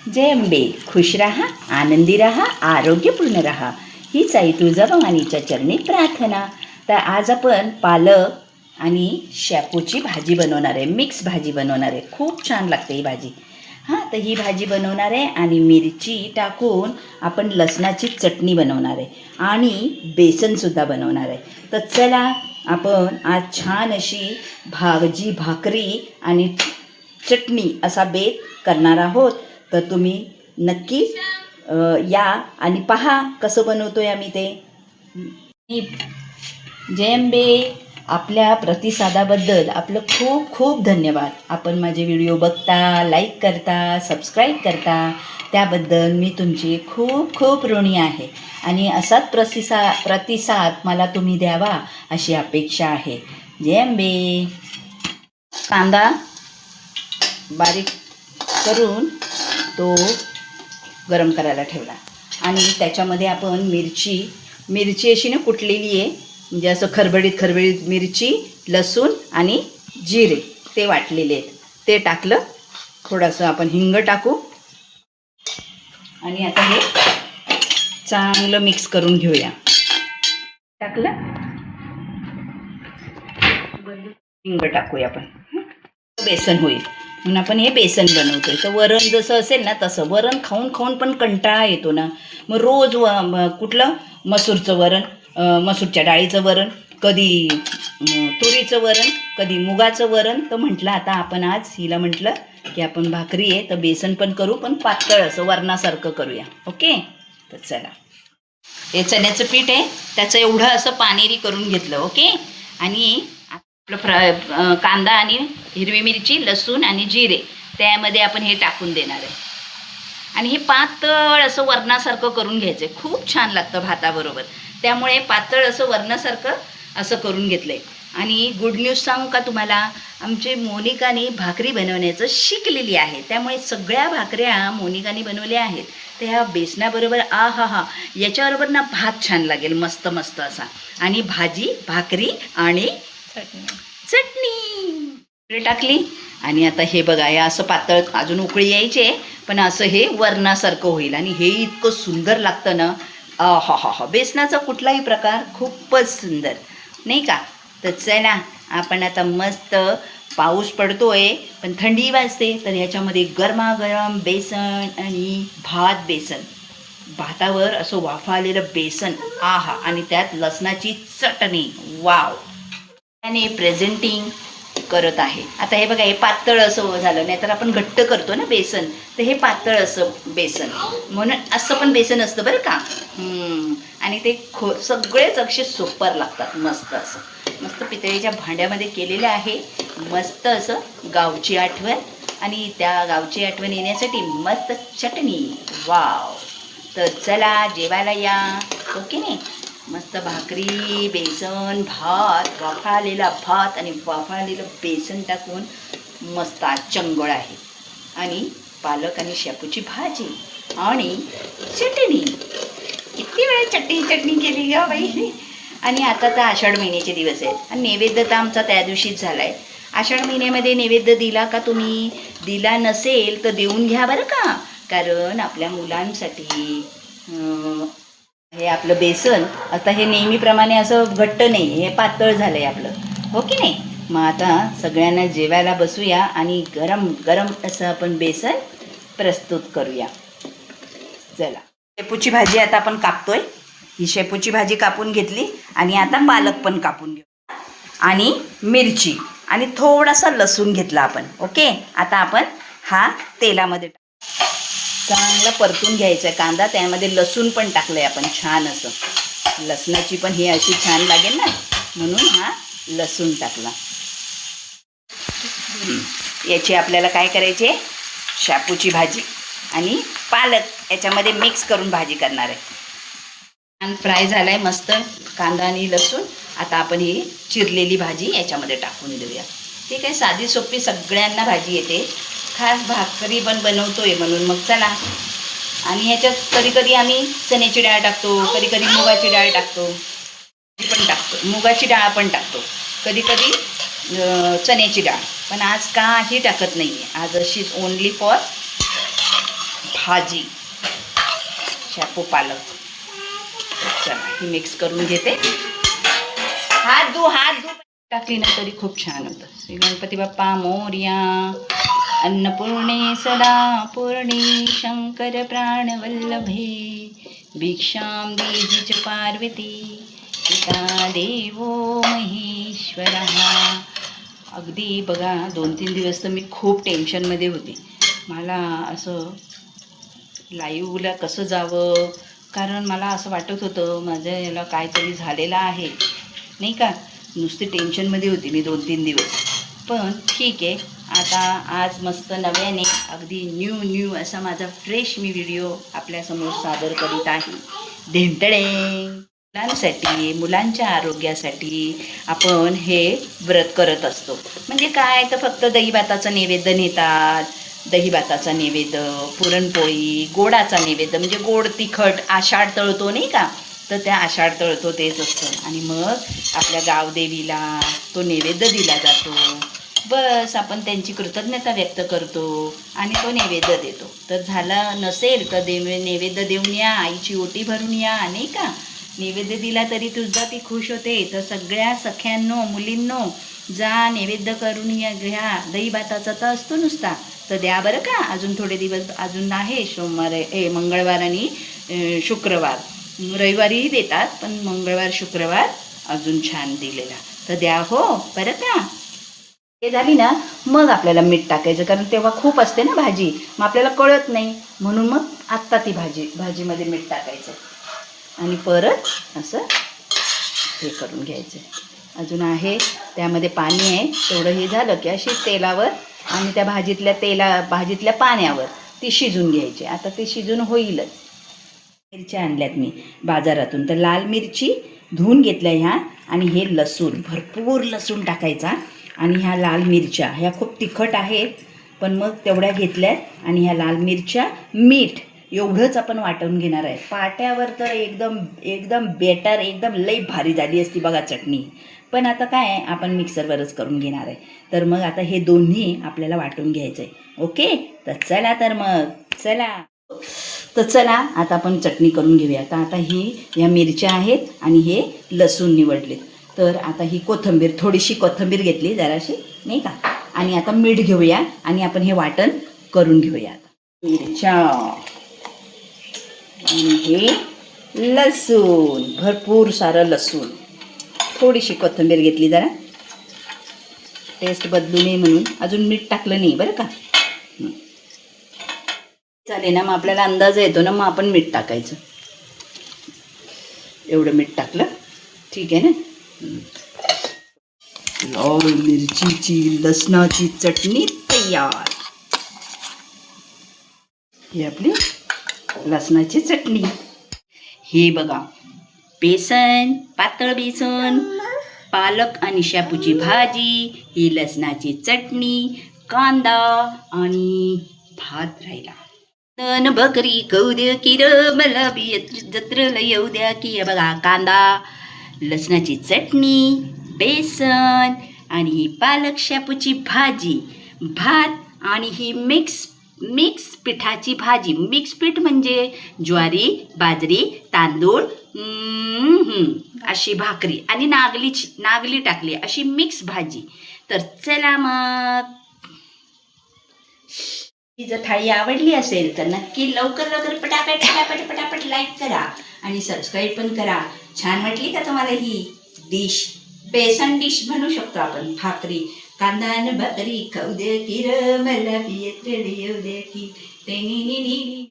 जय अंबे. खुश रहा, आनंदी रहा, आरोग्यपूर्ण रहा, हीच आई तुळजाभवानीच्या चरणी प्रार्थना. तर आज आपण पालक आणि शेपूची भाजी बनवणार आहे. मिक्स भाजी बनवणार आहे. खूप छान लागते ही भाजी. तर ही भाजी बनवणार आहे आणि मिरची टाकून आपण लसणाची चटणी बनवणार आहे आणि बेसनसुद्धा बनवणार आहे. तर चला आपण आज छान अशी भाजी, भाकरी आणि चटणी असा बेत करणार आहोत. तर तुम्ही नक्की या आणि पहा कसं बनवतोय आम्ही ते. जय अंबे. आपल्या प्रतिसादाबद्दल आपलं खूप खूप धन्यवाद. आपण माझे व्हिडिओ बघता, लाईक करता, सबस्क्राईब करता, त्याबद्दल मी तुमची खूप खूप ऋणी आहे आणि असाच प्रतिसाद मला तुम्ही द्यावा अशी अपेक्षा आहे. जय अंबे. कांदा बारीक करून तो गरम करायला ठेवला आणि त्याच्यामध्ये आपण मिरची अशी ना कुटलेली आहे, म्हणजे असं खरबडीत मिरची, लसूण आणि जिरे ते वाटलेले आहेत ते टाकलं. थोडंसं आपण हिंग टाकू आणि आता हे चांगलं मिक्स करून घेऊया. टाकलं, हिंग टाकूया आपण. बेसन होईल म्हणून आपण हे बेसन बनवतोय. तर वरण जसं असेल ना तसं. वरण खाऊन खाऊन पण कंटाळा येतो ना, मग रोज कुठलं मसूरचं वरण, मसूरच्या डाळीचं वरण, कधी तुरीचं वरण, कधी मुगाचं वरण. तर म्हटलं आता आपण आज हिला म्हटलं की आपण भाकरी आहे तर बेसन पण करू, पण पातळ असं वरणासारखं करूया. ओके. तर चला, हे चण्याचं पीठ आहे त्याचं एवढं असं पाणेरी करून घेतलं. ओके. आणि आपलं कांदा आणि हिरवी मिरची, लसूण आणि जिरे त्यामध्ये आपण हे टाकून देणार आहे आणि हे पातळ असं वरणासारखं करून घ्यायचं आहे. खूप छान लागतं भाताबरोबर. त्यामुळे पातळ असं वरणासारखं असं करून घेतलं आहे. आणि गुड न्यूज सांगू का तुम्हाला, आमची मोनिकाने भाकरी बनवण्याचं शिकलेली आहे. त्यामुळे सगळ्या भाकऱ्या मोनिकाने बनवल्या आहेत. तर ह्या बेसनाबरोबर याच्याबरोबर ना भात छान लागेल, मस्त मस्त असा. आणि भाजी, भाकरी आणि चटणी टाकली. आणि आता हे बघा, हे असं पातळ अजून उकळी यायचे, पण असं हे वरणासारखं होईल आणि हे इतकं सुंदर लागतं ना. बेसनाचा कुठलाही प्रकार खूपच सुंदर, नाही का. तर चला आपण आता मस्त, पाऊस पडतोय पण थंडी वाजते, तर ह्याच्यामध्ये गरमागरम बेसन आणि भातावर असं वाफा आलेलं बेसन, आणि त्यात लसणाची चटणी. वाव. त्याने प्रेझेंटिंग करत आहे. आता हे बघा, हे पातळ असं झालं, नाहीतर आपण घट्ट करतो ना बेसन, तर हे पातळ असं बेसन, म्हणून असं पण बेसन असतं बरं का. आणि ते सगळेच अक्षे सुपर लागतात. मस्त असं मस्त पितळीच्या भांड्यामध्ये केलेलं आहे. मस्त असं गावची आठवण, आणि त्या गावची आठवण येण्यासाठी मस्त चटणी. वाव. तर चला जेवायला या. ओके नाही. मस्त भाकरी, बेसन, भात, वाफाळलेला भात आणि वाफाळलेलं बेसन टाकून मस्त आज चंगळ आहे. आणि पालक आणि शेपूची भाजी आणि चटणी. किती वेळ चटणी केली ग बाई. आणि आता तर आषाढ महिन्याचे दिवस आहेत आणि नैवेद्य तर आमचा त्या दिवशीच झाला आहे. आषाढ महिन्यामध्ये नैवेद्य दिला का तुम्ही? दिला नसेल तर देऊन घ्या बरं का. कारण आपल्या मुलांसाठी हे आपलं बेसन आता हे नेहमीप्रमाणे असं घट्ट नाही, हे पातळ झालं आहे आपलं. हो की नाही. मग आता सगळ्यांना जेवायला बसूया आणि गरम गरम असं आपण बेसन प्रस्तुत करूया. चला, शेपूची भाजी आता आपण कापतोय. ही शेपूची भाजी कापून घेतली आणि आता पालक पण कापून घेऊ आणि मिरची आणि थोडासा लसूण घेतला आपण. ओके. आता आपण हा तेलामध्ये चांगला परतून घ्यायचा आहे कांदा. त्यामध्ये लसूण पण टाकलं आहे आपण छान असं. लसणाची पण ही अशी छान लागेल ना, म्हणून हा लसूण टाकला. याची आपल्याला काय करायचे, शेपूची भाजी आणि पालक याच्यामध्ये मिक्स करून भाजी करणार आहे. छान फ्राय झाला आहे मस्त कांदा आणि लसूण. आता आपण ही चिरलेली भाजी याच्यामध्ये टाकून देऊया. ठीक आहे. साधी सोपी सगळ्यांना भाजी येते. खास भाकरी पण बनवतोय म्हणून मग चला. आणि ह्याच्यात कधी कधी आम्ही चण्याची डाळ टाकतो, कधी कधी मुगाची डाळ टाकतो, मुगाची डाळ पण टाकतो, कधी कधी चण्याची डाळ. पण आज काही टाकत नाही आहे. आज अशीच ओनली फॉर भाजी शापू पालक. चला ही मिक्स करून घेते. हात धू टाकली ना तरी खूप छान होतं. श्री गणपती बाप्पा मोरया. अन्नपूर्णे सदा पूर्णे शंकर प्राणवल्लभे भिक्षां देहि च पार्वती पिता देवो महेश्वरः. अगदी बघा 2-3 दिवस तर मी खूप टेन्शनमध्ये होते. मला असं लाईव्हला कसं जावं, कारण मला असं वाटत होतं माझ्या याला काहीतरी झालेलं आहे नाही का. नुसती टेन्शनमध्ये होती मी 2-3 दिवस. पण ठीक आहे, आता आज मस्त नव्याने अगदी न्यू असा माझा फ्रेश मी व्हिडिओ आपल्यासमोर सादर करीत आहे. ढेंटळे मुलांसाठी, मुलांच्या आरोग्यासाठी आपण हे व्रत करत असतो. म्हणजे काय तर फक्त दहीभाताचा नैवेद्य नेतात. दहीभाताचा नैवेद्य, पुरणपोळी, गोडाचा नैवेद्य म्हणजे गोड तिखट आषाढ तळतो नाही का, तर त्या आषाढ तळतो तेच असतं. आणि मग आपल्या गावदेवीला तो नैवेद्य दिला जातो. बस आपण त्यांची कृतज्ञता व्यक्त करतो आणि तो नैवेद्य देतो. तर झालं नसेल तर नैवेद्य देऊन या, आईची ओटी भरून या नाही का. नैवेद्य दिला तरी तुझा ती खुश होते. तर सगळ्या सख्यांनो, मुलींनो, जा नैवेद्य करून या घ्या. दही भाताचा तर असतो नुसता, तर द्या बरं का. अजून थोडे दिवस अजून आहे. मंगळवार आणि शुक्रवार. रविवारीही देतात, पण मंगळवार शुक्रवार अजून छान दिलेला, तर द्या हो बरं का. हे झाली ना मग आपल्याला मीठ टाकायचं, कारण तेव्हा खूप असते ना भाजी, मग आपल्याला कळत नाही. म्हणून मग आत्ता ती भाजीमध्ये मीठ टाकायचं आणि परत असं हे करून घ्यायचं. अजून आहे त्यामध्ये पाणी आहे, तेवढं हे झालं की अशी तेलावर आणि त्या भाजीतल्या पाण्यावर ती शिजून घ्यायची. आता ती शिजून होईलच. मिरच्या आणल्यात मी बाजारातून, तर लाल मिरची धुवून घेतल्या ह्या, आणि हे लसूण, भरपूर लसूण टाकायचा. आणि ह्या लाल मिरच्या ह्या खूप तिखट आहेत, पण मग तेवढ्या घेतल्यात. आणि ह्या लाल मिरच्या, मीठ एवढंच आपण वाटून घेणार आहे. पाट्यावर तर एकदम बेटर, एकदम लई भारी झाली असती बघा चटणी. पण आता काय आपण मिक्सरवरच करून घेणार आहे. तर मग आता हे दोन्ही आपल्याला वाटून घ्यायचं आहे. ओके, तर चला आता आपण चटणी करून घेऊया. आता ह्या मिरच्या आहेत आणि हे लसूण निवडलेत. तर आता ही थोडीशी कोथिंबीर घेतली जराशी नाही का. आणि आता मीठ घेऊया आणि आपण हे वाटण करून घेऊया. मिरच्या आणि हे लसूण, भरपूर सारं लसूण, थोडीशी कोथिंबीर घेतली, जरा टेस्ट बदलू नये म्हणून. अजून मीठ टाकलं नाही बरं का. चालेल ना, मग आपल्याला अंदाज येतो ना, मग आपण मीठ टाकायचं. एवढं मीठ टाकलं ठीक आहे ना. लाल मिरचीची लसणाची चटणी तयार. ही आपली लसणाची चटणी. हे बघा, बेसन, पातळ बेसन, पालक आणि शापूची भाजी, ही लसणाची चटणी, कांदा आणि भात राहिला. तन बकरी खाऊ द्या की र, मला बी जत्रेला येऊ द्या की. बघा, कांदा, लसणाची चटणी, बेसन आणि ही पालक शापूची भाजी, भात आणि ही मिक्स पिठाची भाजी. मिक्स पीठ म्हणजे ज्वारी, बाजरी, तांदूळ, अशी भाकरी आणि नागली टाकली, अशी मिक्स भाजी. तर चला मग, ही जर थाळी आवडली असेल तर नक्की लवकर पटापट लाईक करा आणि सबस्क्राईब पण करा. छान वाटली का तुम्हाला ही डिश? बेसन डिश म्हणू शकतो आपण. भाकरी, कांदा आणि भाकरी खाऊ दे की र, मला येऊ दे की.